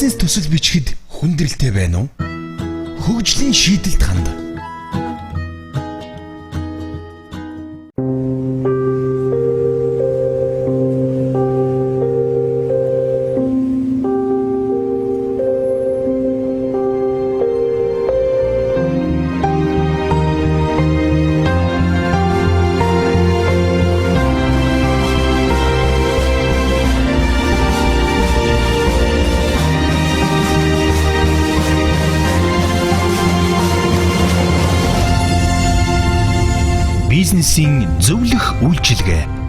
бизнес төсөл бичгэд хүндрэлтэй байна уу? Хөгжлийн шийдэлд ханд. Бизнесийн зөвлөх үйлчилгээ.